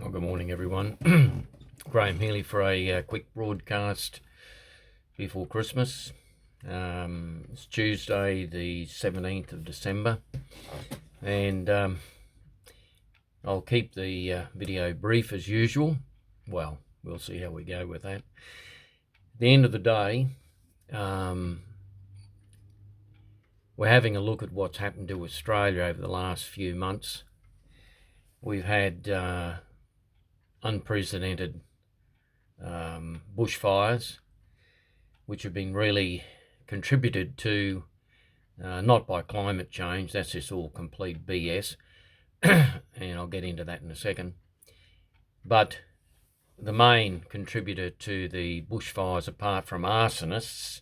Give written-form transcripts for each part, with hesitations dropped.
Well, good morning, everyone. Graham Healy for a quick broadcast before Christmas. It's Tuesday, the 17th of December, and I'll keep the video brief as usual. Well, we'll see how we go with that. At the end of the day, we're having a look at what's happened to Australia over the last few months. We've had unprecedented bushfires, which have been really contributed to not by climate change. That's just all complete BS, and I'll get into that in a second. But the main contributor to the bushfires, apart from arsonists,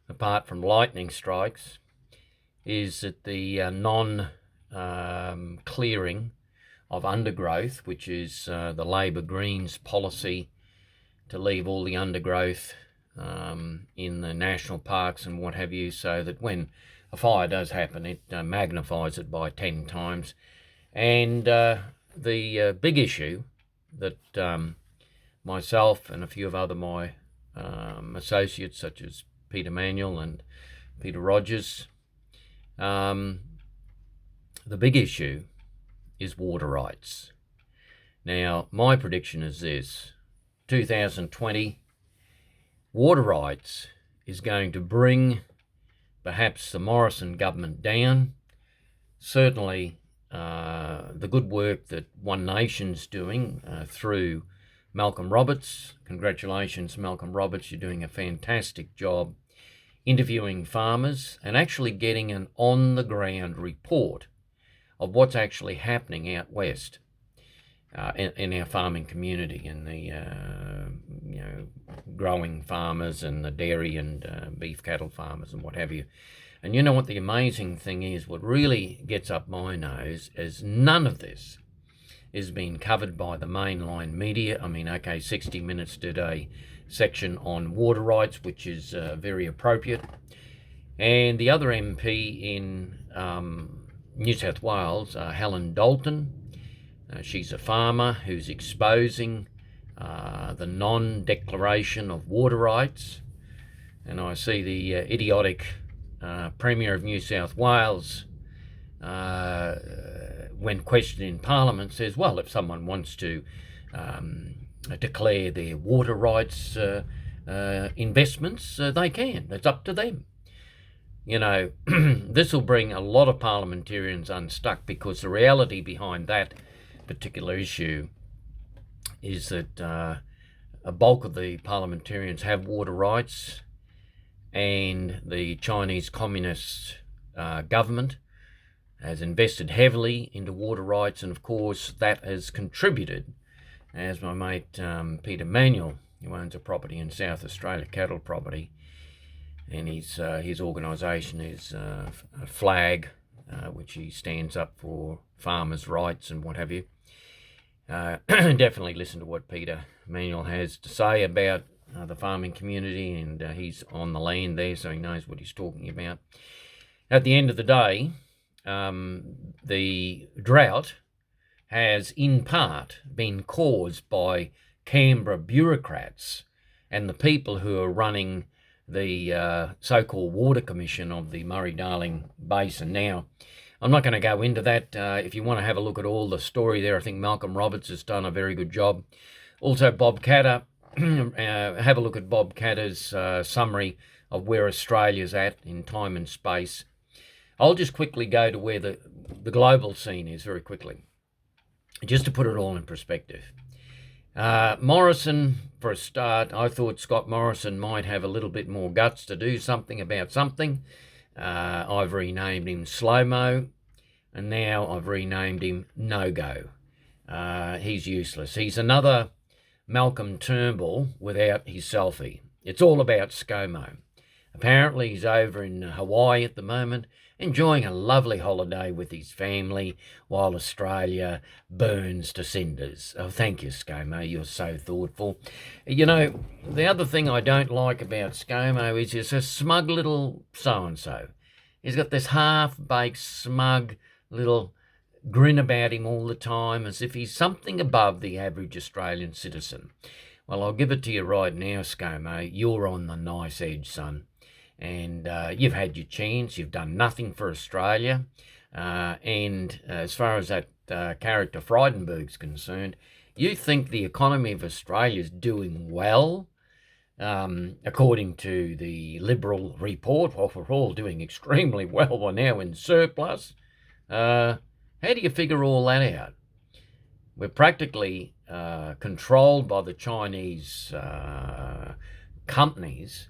apart from lightning strikes, is that the non-clearing of undergrowth, which is the Labor Greens policy to leave all the undergrowth in the national parks and what have you, so that when a fire does happen, it magnifies it by 10 times. And the big issue that myself and a few of my associates, such as Peter Manuel and Peter Rogers, the big issue is water rights. Now, my prediction is this: 2020, water rights is going to bring perhaps the Morrison government down. Certainly, the good work that One Nation's doing through Malcolm Roberts. Congratulations, Malcolm Roberts. You're doing a fantastic job interviewing farmers and actually getting an on-the-ground report of what's actually happening out west in our farming community, and the growing farmers and the dairy and beef cattle farmers and what have you. And you know what the amazing thing is, what really gets up my nose, is none of this is being covered by the mainline media. I mean, okay, 60 Minutes did a section on water rights, which is very appropriate. And the other MP in New South Wales, Helen Dalton, she's a farmer who's exposing the non-declaration of water rights. And I see the idiotic Premier of New South Wales, when questioned in Parliament, says, well, if someone wants to declare their water rights investments, they can. It's up to them. You know, this will bring a lot of parliamentarians unstuck, because the reality behind that particular issue is that a bulk of the parliamentarians have water rights, and the Chinese Communist government has invested heavily into water rights, and of course that has contributed, as my mate Peter Manuel, who owns a property in South Australia, cattle property, and his organisation is FLAG, which he stands up for farmers' rights and what have you. Definitely listen to what Peter Manuel has to say about the farming community, and he's on the land there, so he knows what he's talking about. At the end of the day, the drought has in part been caused by Canberra bureaucrats and the people who are running the so-called Water Commission of the Murray-Darling Basin. Now, I'm not going to go into that. If you want to have a look at all the story there, I think Malcolm Roberts has done a very good job. Also, Bob Katter, have a look at Bob Katter's summary of where Australia's at in time and space. I'll just quickly go to where the global scene is very quickly, just to put it all in perspective. Morrison, for a start, I thought Scott Morrison might have a little bit more guts to do something about something. I've renamed him Slow-Mo, and now I've renamed him No-Go. He's useless. He's another Malcolm Turnbull without his selfie. It's all about ScoMo. Apparently he's over in Hawaii at the moment, enjoying a lovely holiday with his family while Australia burns to cinders. Oh, thank you, ScoMo. You're so thoughtful. You know, the other thing I don't like about ScoMo is he's a smug little so-and-so. He's got this half-baked, smug little grin about him all the time as if he's something above the average Australian citizen. Well, I'll give it to you right now, ScoMo. You're on the nice edge, son. And you've had your chance. You've done nothing for Australia. And as far as that character Frydenberg's concerned, you think the economy of Australia is doing well? According to the Liberal report, well, we're all doing extremely well. We're now in surplus. How do you figure all that out? We're practically controlled by the Chinese companies,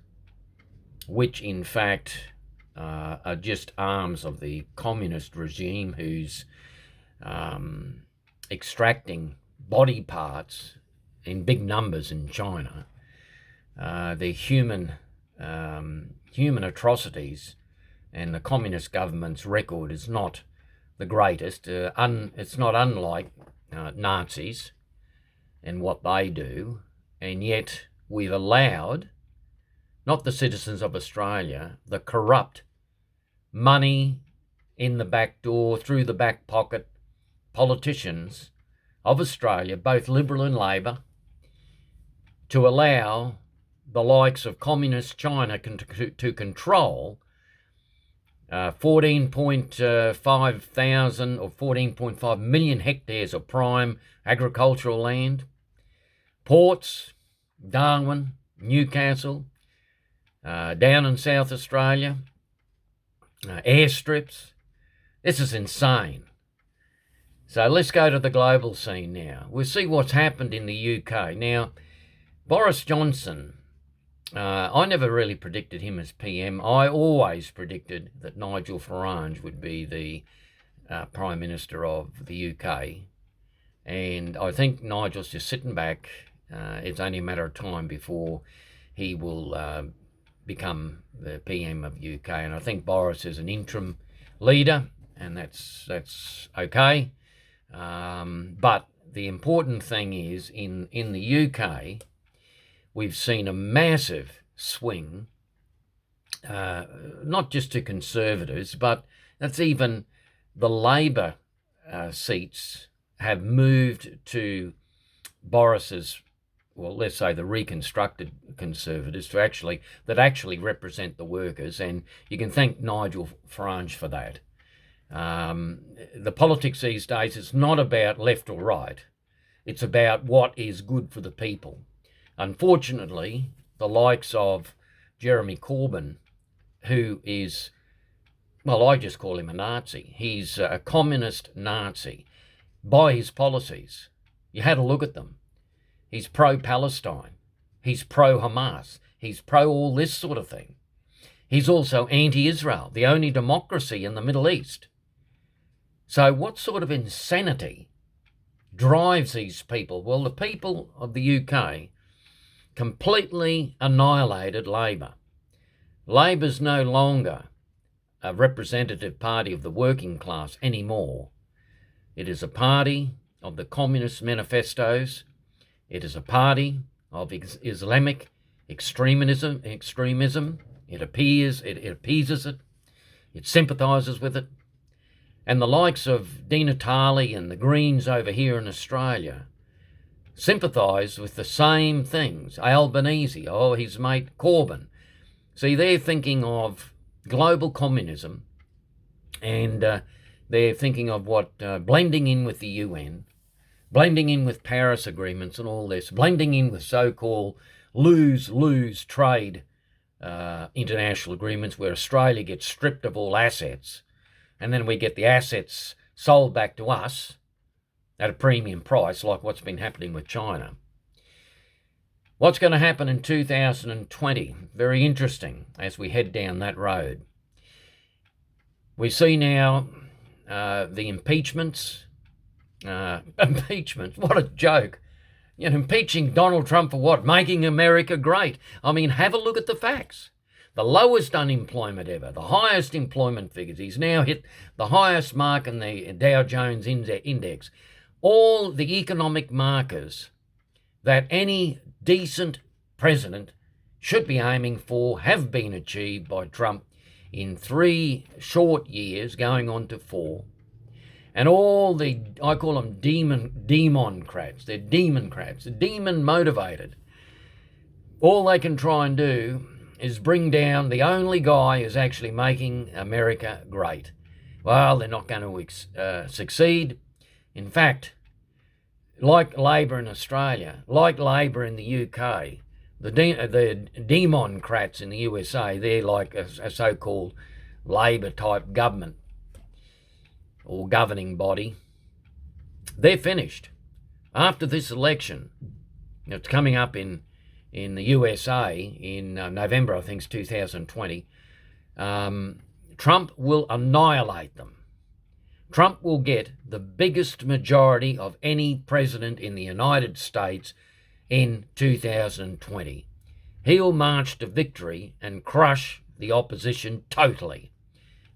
which in fact are just arms of the communist regime who's extracting body parts in big numbers in China. The human atrocities and the communist government's record is not the greatest. It's not unlike Nazis and what they do, and yet we've allowed, not the citizens of Australia, the corrupt money in the back door, through the back pocket politicians of Australia, both Liberal and Labor, to allow the likes of communist China to control 14.5 thousand or 14.5 million hectares of prime agricultural land, ports, Darwin, Newcastle, down in South Australia, airstrips. This is insane. So let's go to the global scene now. We'll see what's happened in the UK. Now, Boris Johnson, I never really predicted him as PM. I always predicted that Nigel Farage would be the Prime Minister of the UK. And I think Nigel's just sitting back. It's only a matter of time before he will become the PM of UK. And I think Boris is an interim leader, and that's okay. But the important thing is in the UK, we've seen a massive swing, not just to Conservatives, but that's even the Labor seats have moved to Boris's, well, let's say the reconstructed Conservatives that actually represent the workers, and you can thank Nigel Farage for that. The politics these days is not about left or right. It's about what is good for the people. Unfortunately, the likes of Jeremy Corbyn, who is, well, I just call him a Nazi. He's a communist Nazi by his policies. You had a look at them. He's pro-Palestine. He's pro-Hamas. He's pro all this sort of thing. He's also anti-Israel, the only democracy in the Middle East. So what sort of insanity drives these people? Well, the people of the UK completely annihilated Labor. Labor's no longer a representative party of the working class anymore. It is a party of the communist manifestos. It is a party of Islamic extremism. It appeases it. It sympathises with it. And the likes of Di Natale and the Greens over here in Australia sympathise with the same things. Albanese, his mate Corbyn. See, they're thinking of global communism, and they're thinking of what blending in with the UN, blending in with Paris agreements and all this, blending in with so-called lose-lose trade international agreements where Australia gets stripped of all assets, and then we get the assets sold back to us at a premium price, like what's been happening with China. What's going to happen in 2020? Very interesting as we head down that road. We see now the impeachments. Impeachments, what a joke. Impeaching Donald Trump for what? Making America great. I mean, have a look at the facts. The lowest unemployment ever, the highest employment figures. He's now hit the highest mark in the Dow Jones Index. All the economic markers that any decent president should be aiming for have been achieved by Trump in 3 short years, going on to 4. And all the, I call them demoncrats. They're demoncrats. They're demon motivated. All they can try and do is bring down the only guy who's actually making America great. Well, they're not going to succeed. In fact, like Labor in Australia, like Labor in the UK, the demoncrats in the USA, they're like a so-called Labor-type government or governing body. They're finished. After this election, it's coming up in the USA in November, I think it's 2020, Trump will annihilate them. Trump will get the biggest majority of any president in the United States in 2020. He'll march to victory and crush the opposition totally.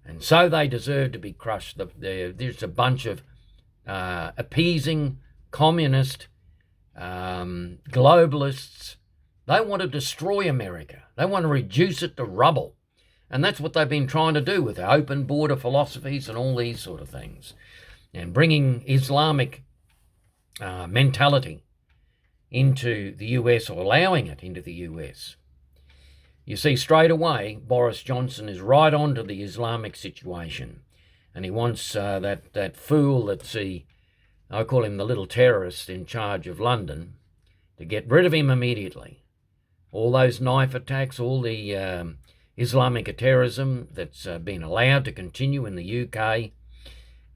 And so they deserve to be crushed. There's a bunch of appeasing communist globalists. They want to destroy America. They want to reduce it to rubble. And that's what they've been trying to do with the open border philosophies and all these sort of things. And bringing Islamic mentality into the US, or allowing it into the US. You see, straight away, Boris Johnson is right onto the Islamic situation. And he wants that fool that's I call him the little terrorist in charge of London, to get rid of him immediately. All those knife attacks, all the Islamic terrorism that's been allowed to continue in the UK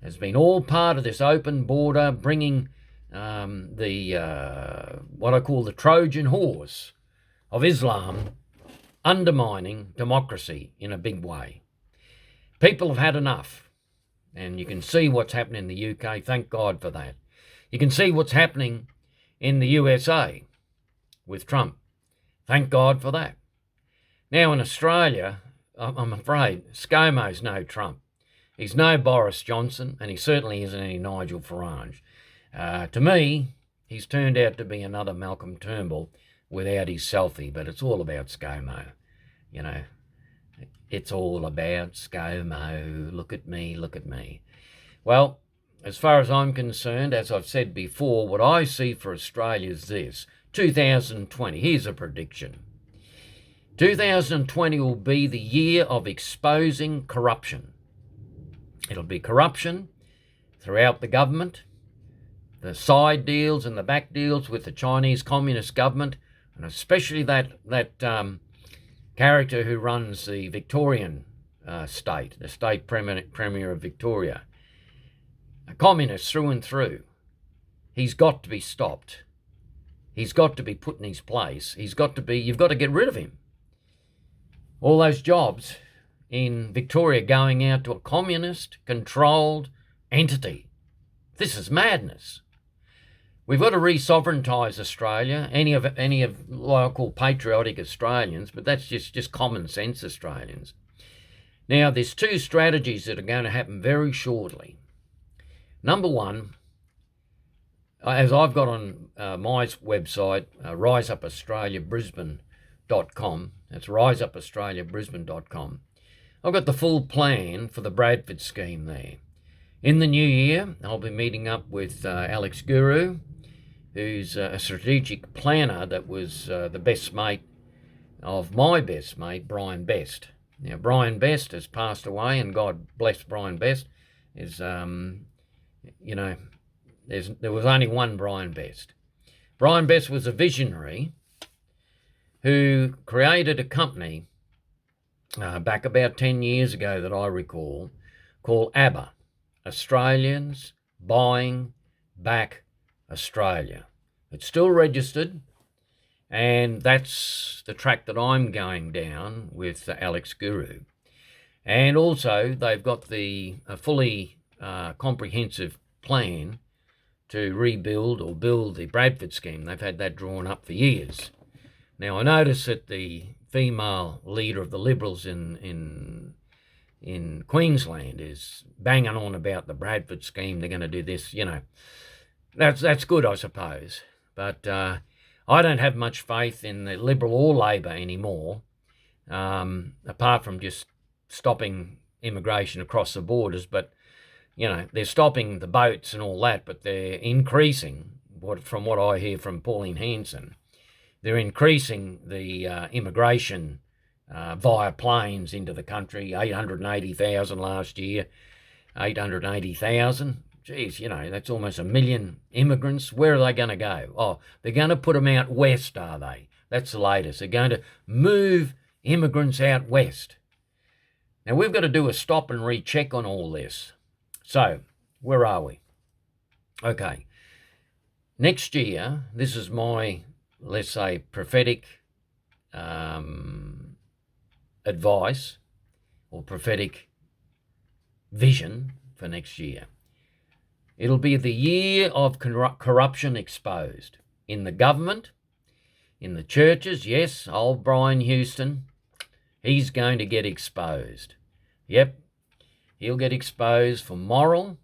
has been all part of this open border, bringing what I call the Trojan horse of Islam, undermining democracy in a big way. People have had enough, and you can see what's happening in the UK. Thank God for that. You can see what's happening in the USA with Trump. Thank God for that. Now in Australia, I'm afraid ScoMo's no Trump. He's no Boris Johnson, and he certainly isn't any Nigel Farage. To me, he's turned out to be another Malcolm Turnbull without his selfie, but it's all about ScoMo. You know, it's all about ScoMo. Look at me, look at me. Well, as far as I'm concerned, as I've said before, what I see for Australia is this. 2020, here's a prediction. 2020 will be the year of exposing corruption. It'll be corruption throughout the government, the side deals and the back deals with the Chinese Communist government, and especially that character who runs the Victorian state, the state premier of Victoria. A communist through and through. He's got to be stopped. He's got to be put in his place. You've got to get rid of him. All those jobs in Victoria going out to a communist-controlled entity. This is madness. We've got to re-sovereignise Australia, any of local patriotic Australians, but that's just common sense Australians. Now, there's two strategies that are going to happen very shortly. Number one, as I've got on my website, riseupaustraliabrisbane.com, that's riseupaustraliabrisbane.com, I've got the full plan for the Bradford scheme there. In the new year, I'll be meeting up with Alex Guru, who's a strategic planner that was the best mate of my best mate, Brian Best. Now, Brian Best has passed away, and God bless Brian Best. There was only one Brian Best. Brian Best was a visionary who created a company back about 10 years ago that I recall, called ABBA, Australians Buying Back Australia. It's still registered, and that's the track that I'm going down with Alex Guru. And also, they've got the fully comprehensive plan to rebuild or build the Bradford scheme. They've had that drawn up for years. Now, I notice that the female leader of the Liberals in Queensland is banging on about the Bradford scheme. They're going to do this, That's good, I suppose. But I don't have much faith in the Liberal or Labor anymore, apart from just stopping immigration across the borders. But, they're stopping the boats and all that, but they're increasing, from what I hear from Pauline Hanson, they're increasing the immigration via planes into the country, 880,000 last year, 880,000. Geez, that's almost 1 million immigrants. Where are they going to go? Oh, they're going to put them out west, are they? That's the latest. They're going to move immigrants out west. Now, we've got to do a stop and recheck on all this. So, where are we? Okay. Next year, this is my, let's say, prophetic advice or prophetic vision for next year. It'll be the year of corruption exposed in the government, in the churches. Yes, old Brian Houston, he's going to get exposed. Yep, he'll get exposed for moral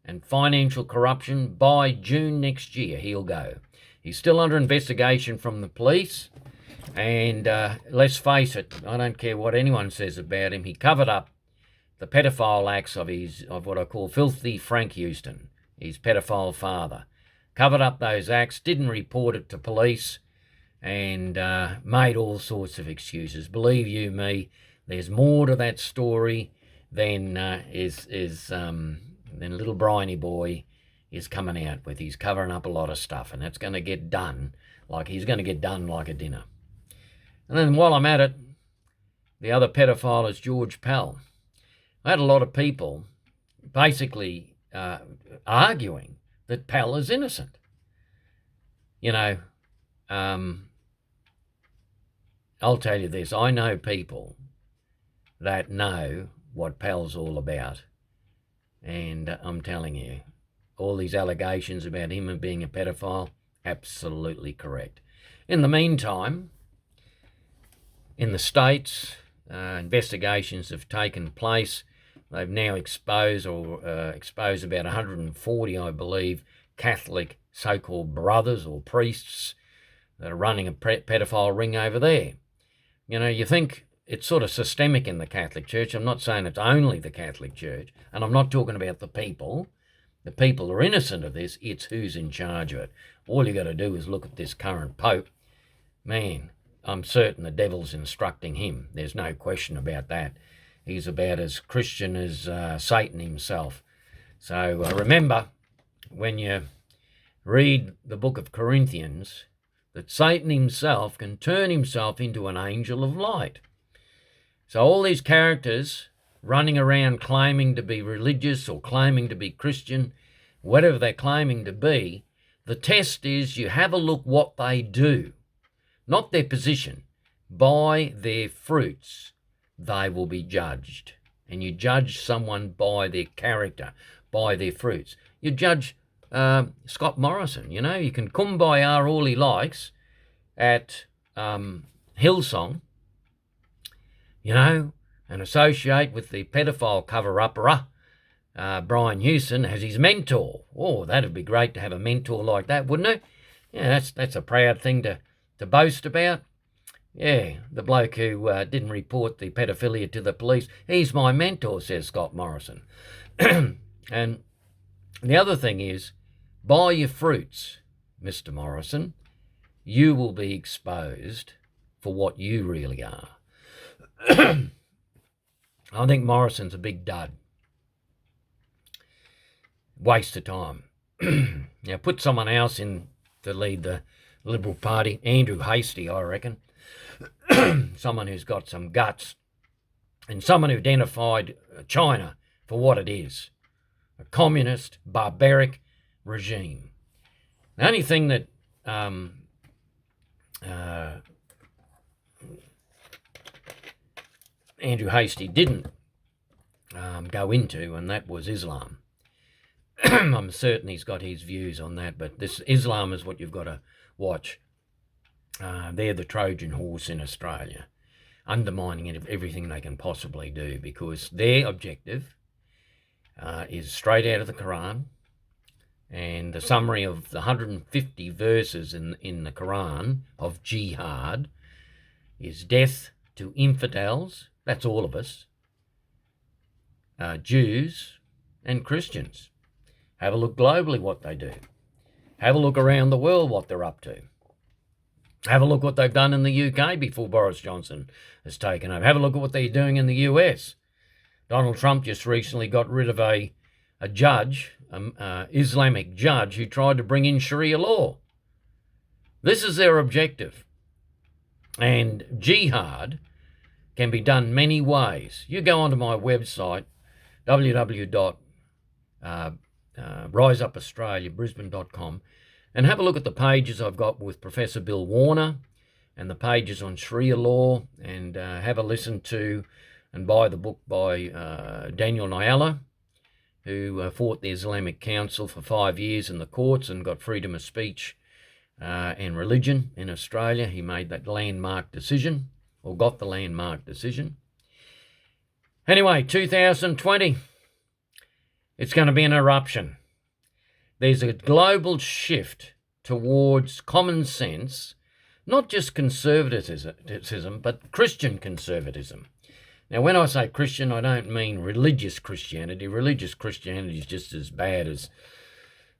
and financial corruption by June next year. He'll go. He's still under investigation from the police. And let's face it, I don't care what anyone says about him. He covered up the pedophile acts of what I call filthy Frank Houston, his pedophile father. Covered up those acts, didn't report it to police, and made all sorts of excuses. Believe you me, there's more to that story than little Briney boy is coming out with. He's covering up a lot of stuff, and that's going to get done like he's going to get done like a dinner. And then while I'm at it, the other pedophile is George Pell. I had a lot of people basically arguing that Pell is innocent. I'll tell you this, I know people that know what Pell's all about. And I'm telling you, all these allegations about him being a pedophile, absolutely correct. In the meantime, in the States, investigations have taken place. They've now exposed about 140, I believe, Catholic so-called brothers or priests that are running a pedophile ring over there. You think it's sort of systemic in the Catholic Church. I'm not saying it's only the Catholic Church, and I'm not talking about the people. The people are innocent of this. It's who's in charge of it. All you got to do is look at this current Pope. Man, I'm certain the devil's instructing him. There's no question about that. He's about as Christian as Satan himself. So remember, when you read the book of Corinthians, that Satan himself can turn himself into an angel of light. So all these characters running around claiming to be religious or claiming to be Christian, whatever they're claiming to be, the test is you have a look what they do, not their position. By their fruits they will be judged. And you judge someone by their character, by their fruits. You judge Scott Morrison, you can kumbaya all he likes at Hillsong, and associate with the pedophile cover-upper, Brian Houston, as his mentor. Oh, that'd be great to have a mentor like that, wouldn't it? Yeah, that's a proud thing to boast about. Yeah, the bloke who didn't report the pedophilia to the police, he's my mentor, says Scott Morrison. And the other thing is, by your fruits, Mr. Morrison, you will be exposed for what you really are. I think Morrison's a big dud. Waste of time. Now put someone else in to lead the Liberal Party. Andrew Hastie, I reckon. Someone who's got some guts, and someone who identified China for what it is, a communist, barbaric regime. The only thing that Andrew Hastie didn't go into, and that was Islam. I'm certain he's got his views on that, but this Islam is what you've got to watch. They're the Trojan horse in Australia, undermining everything they can possibly do, because their objective is straight out of the Quran, and the summary of the 150 verses in the Quran of jihad is death to infidels, that's all of us, Jews, and Christians. Have a look globally what they do. Have a look around the world what they're up to. Have a look what they've done in the UK before Boris Johnson has taken over. Have a look at what they're doing in the US. Donald Trump just recently got rid of a judge, Islamic judge, who tried to bring in Sharia law. This is their objective. And jihad can be done many ways. You go onto my website, www.riseupaustraliabrisbane.com, and have a look at the pages I've got with Professor Bill Warner and the pages on Sharia law, and have a listen to and buy the book by Daniel Nyala, who fought the Islamic Council for 5 years in the courts and got freedom of speech and religion in Australia. He made that landmark decision, or got the landmark decision. Anyway, 2020, it's going to be an eruption. There's a global shift towards common sense, not just conservatism, but Christian conservatism. Now, when I say Christian, I don't mean religious Christianity. Religious Christianity is just as bad as,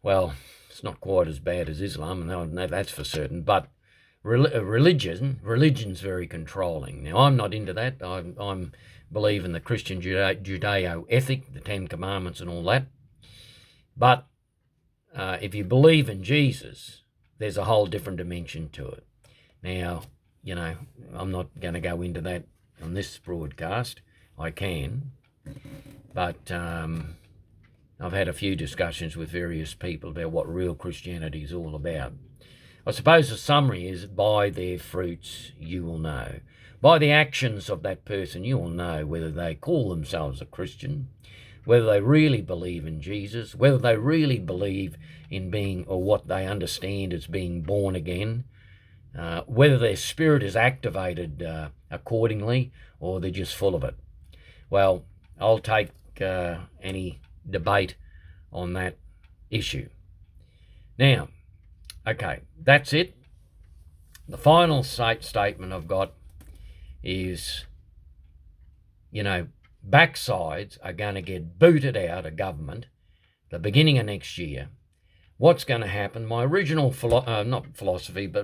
well, it's not quite as bad as Islam, and that's for certain, but religion's very controlling. Now, I'm not into that. I'm believe in the Christian Judeo ethic, the Ten Commandments and all that. But if you believe in Jesus, there's a whole different dimension to it. Now, I'm not going to go into that on this broadcast. I can, but I've had a few discussions with various people about what real Christianity is all about. I suppose the summary is, by their fruits you will know. By the actions of that person you will know whether they call themselves a Christian, whether they really believe in Jesus, whether they really believe in being, or what they understand as being born again, whether their spirit is activated accordingly, or they're just full of it. Well, I'll take any debate on that issue. Now, okay, that's it. The final statement I've got is, backsides are going to get booted out of government the beginning of next year. What's going to happen? My original,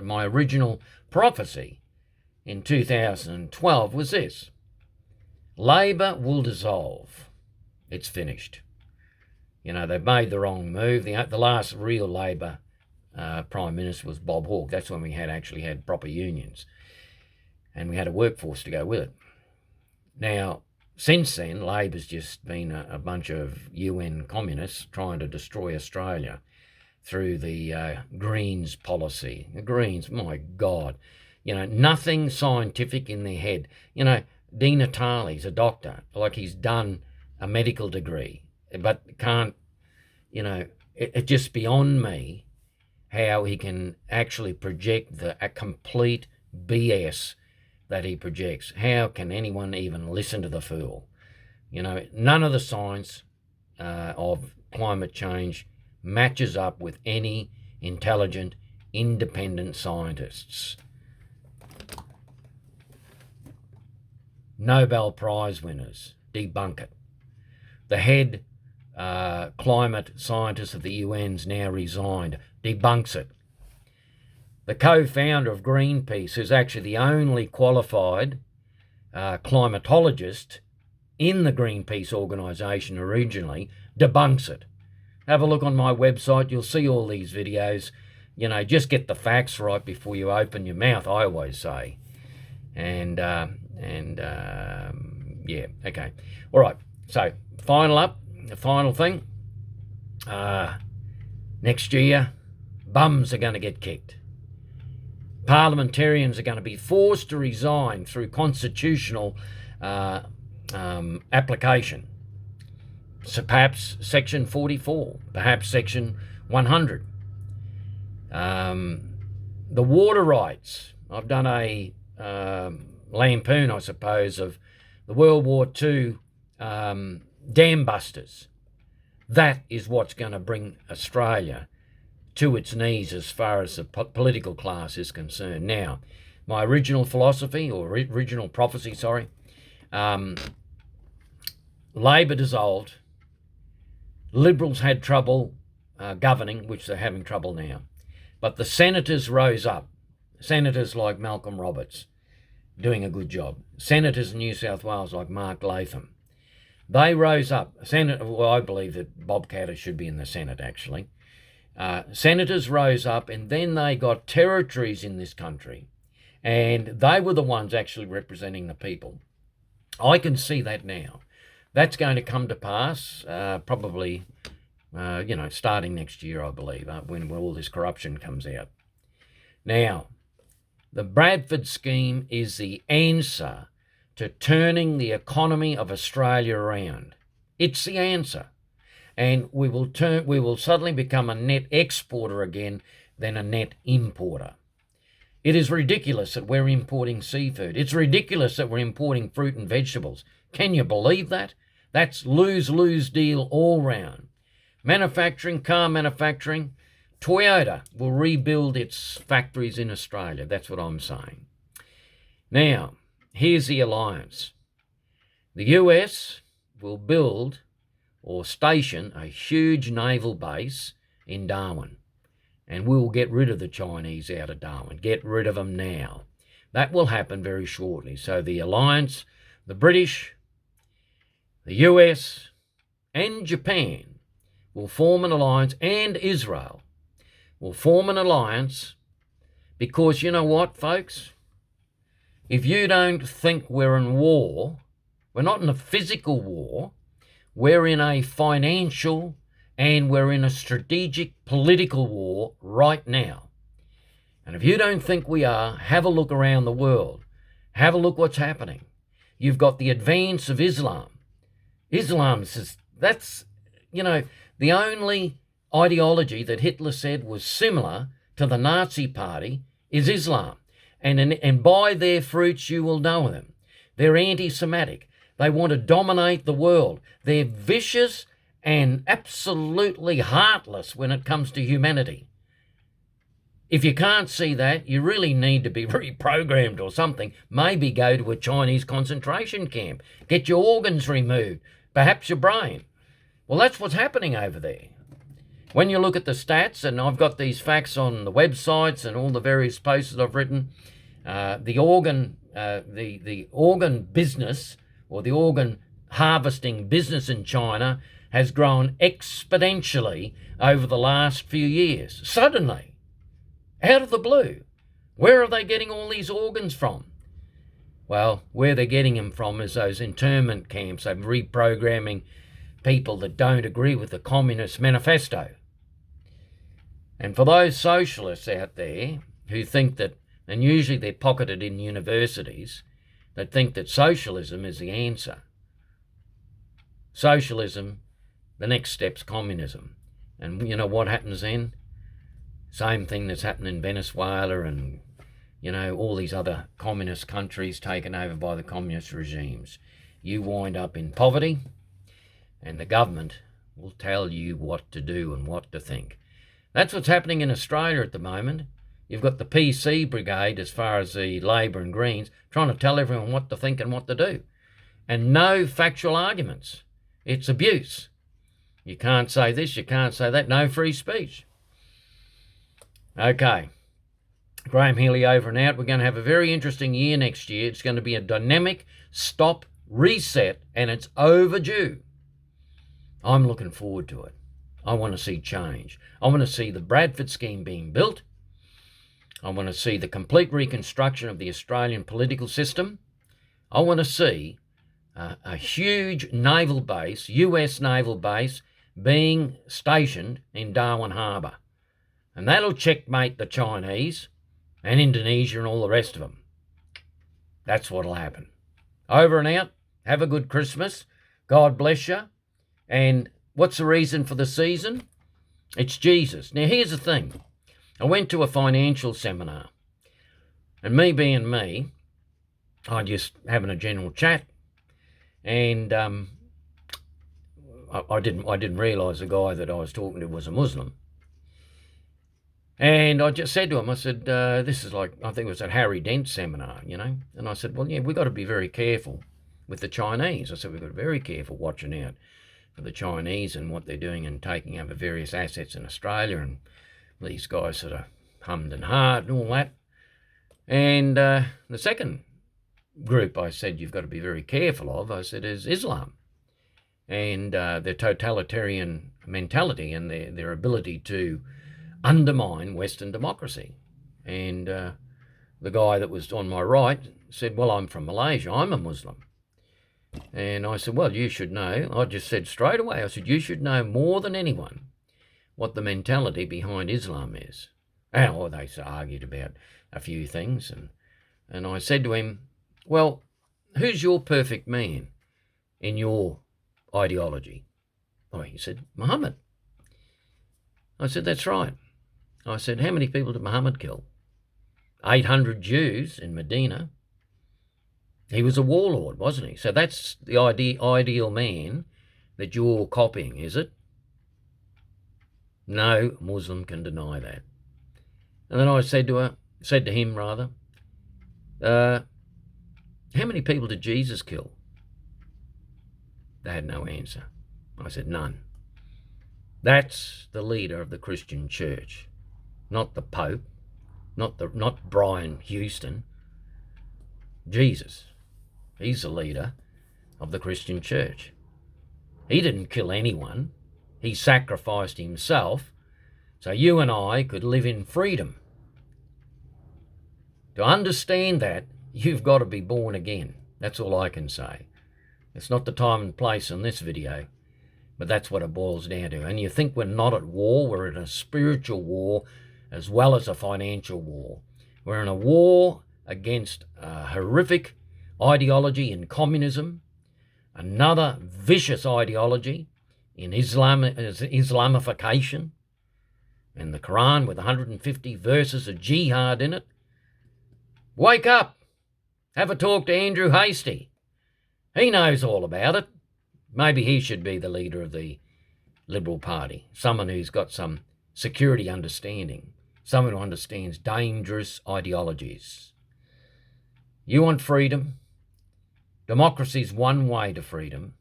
my original prophecy in 2012 was this: Labor will dissolve. It's finished. They've made the wrong move. The last real Labor Prime Minister was Bob Hawke. That's when we actually had proper unions, and we had a workforce to go with it. Now, since then, Labor's just been a bunch of UN communists trying to destroy Australia through the Greens policy. The Greens, my God, nothing scientific in their head. Di Natale's a doctor, like he's done a medical degree, but can't, it's just beyond me how he can actually project a complete BS that he projects. How can anyone even listen to the fool? None of the science of climate change matches up with any intelligent, independent scientists. Nobel Prize winners debunk it. The head climate scientist of the UN's now resigned, debunks it. The co-founder of Greenpeace, who's actually the only qualified climatologist in the Greenpeace organisation originally, debunks it. Have a look on my website. You'll see all these videos. Just get the facts right before you open your mouth, I always say. Yeah, okay. All right, so the final thing. Next year, bums are going to get kicked. Parliamentarians are going to be forced to resign through constitutional application. So perhaps Section 44, perhaps Section 100. The water rights. I've done a lampoon, I suppose, of the World War II dam busters. That is what's going to bring Australia to its knees as far as the political class is concerned. Now, my original philosophy, or original prophecy, Labor dissolved. Liberals had trouble governing, which they're having trouble now. But the senators rose up. Senators like Malcolm Roberts, doing a good job. Senators in New South Wales like Mark Latham. They rose up. I believe that Bob Katter should be in the Senate, actually. Senators rose up, and then they got territories in this country, and they were the ones actually representing the people. I can see that now. That's going to come to pass probably, starting next year, I believe, when all this corruption comes out. Now, the Bradford scheme is the answer to turning the economy of Australia around. It's the answer. And we will suddenly become a net exporter again than a net importer. It is ridiculous that we're importing seafood. It's ridiculous that we're importing fruit and vegetables. Can you believe that? That's lose-lose deal all round. Manufacturing, car manufacturing, Toyota will rebuild its factories in Australia. That's what I'm saying. Now, here's the alliance. The US will build or station a huge naval base in Darwin, and we'll get rid of the Chinese out of Darwin. Get rid of them now. That will happen very shortly. So the alliance, the British, the US, and Japan will form an alliance, and Israel will form an alliance, because you know what, folks? If you don't think we're in war, we're not in a physical war, we're in a financial and we're in a strategic political war right now. And if you don't think we are, have a look around the world. Have a look what's happening. You've got the advance of Islam. Islam says that's, the only ideology that Hitler said was similar to the Nazi Party is Islam. And by their fruits you will know them. They're anti-Semitic. They want to dominate the world. They're vicious and absolutely heartless when it comes to humanity. If you can't see that, you really need to be reprogrammed or something. Maybe go to a Chinese concentration camp. Get your organs removed, perhaps your brain. Well, that's what's happening over there. When you look at the stats, and I've got these facts on the websites and all the various posts that I've written, the organ business, or the organ harvesting business in China has grown exponentially over the last few years. Suddenly, out of the blue. Where are they getting all these organs from? Well, where they're getting them from is those internment camps. They're reprogramming people that don't agree with the Communist Manifesto. And for those socialists out there who think that, and usually they're pocketed in universities, that think that socialism is the answer. Socialism, the next step's communism. And you know what happens then? Same thing that's happened in Venezuela and, all these other communist countries taken over by the communist regimes. You wind up in poverty, and the government will tell you what to do and what to think. That's what's happening in Australia at the moment. You've got the PC brigade, as far as the Labor and Greens, trying to tell everyone what to think and what to do. And no factual arguments. It's abuse. You can't say this, you can't say that. No free speech. Okay. Graham Healy over and out. We're going to have a very interesting year next year. It's going to be a dynamic stop, reset, and it's overdue. I'm looking forward to it. I want to see change. I want to see the Bradford scheme being built. I want to see the complete reconstruction of the Australian political system. I want to see a huge naval base, US naval base, being stationed in Darwin Harbour. And that'll checkmate the Chinese and Indonesia and all the rest of them. That's what'll happen. Over and out. Have a good Christmas. God bless you. And what's the reason for the season? It's Jesus. Now, here's the thing. I went to a financial seminar, and me being me, I just having a general chat, and I didn't realise the guy that I was talking to was a Muslim. And I just said to him, I said, this is like, I think it was at Harry Dent's seminar, And I said, well, yeah, we've got to be very careful with the Chinese. I said, we've got to be very careful watching out for the Chinese and what they're doing and taking over various assets in Australia, and these guys sort of hummed and hawed and all that. And the second group I said you've got to be very careful of, I said, is Islam and their totalitarian mentality and their ability to undermine Western democracy. And the guy that was on my right said, well, I'm from Malaysia, I'm a Muslim. And I said, well, you should know. I just said straight away, I said, you should know more than anyone what the mentality behind Islam is. And they argued about a few things. And I said to him, well, who's your perfect man in your ideology? Oh, he said, Muhammad. I said, that's right. I said, how many people did Muhammad kill? 800 Jews in Medina. He was a warlord, wasn't he? So that's the ideal man that you're copying, is it? No Muslim can deny that. And then I said to him, how many people did Jesus kill? They had no answer. I said, none. That's the leader of the Christian church, not the Pope, not Brian Houston. Jesus. He's the leader of the Christian church. He didn't kill anyone. He sacrificed himself so you and I could live in freedom. To understand that, you've got to be born again. That's all I can say. It's not the time and place in this video, but that's what it boils down to. And you think we're not at war, we're in a spiritual war as well as a financial war. We're in a war against a horrific ideology in communism, another vicious ideology in Islamification, and the Quran with 150 verses of jihad in it. Wake up! Have a talk to Andrew Hastie. He knows all about it. Maybe he should be the leader of the Liberal Party, someone who's got some security understanding, someone who understands dangerous ideologies. You want freedom? Democracy's one way to freedom,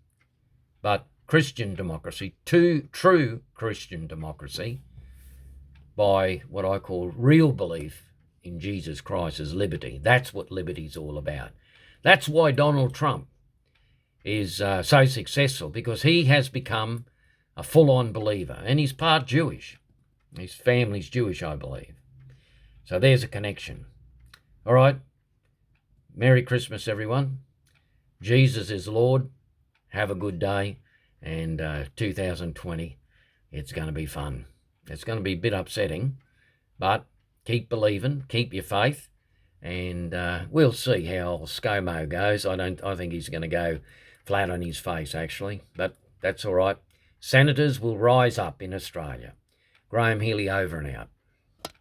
but Christian democracy, true Christian democracy, by what I call real belief in Jesus Christ as liberty. That's what liberty's all about. That's why Donald Trump is so successful, because he has become a full-on believer, and he's part Jewish. His family's Jewish, I believe. So there's a connection. All right. Merry Christmas, everyone. Jesus is Lord. Have a good day. And 2020, it's going to be fun. It's going to be a bit upsetting, but keep believing, keep your faith, and we'll see how ScoMo goes. I think he's going to go flat on his face, actually, but that's all right. Senators will rise up in Australia. Graham Healy over and out.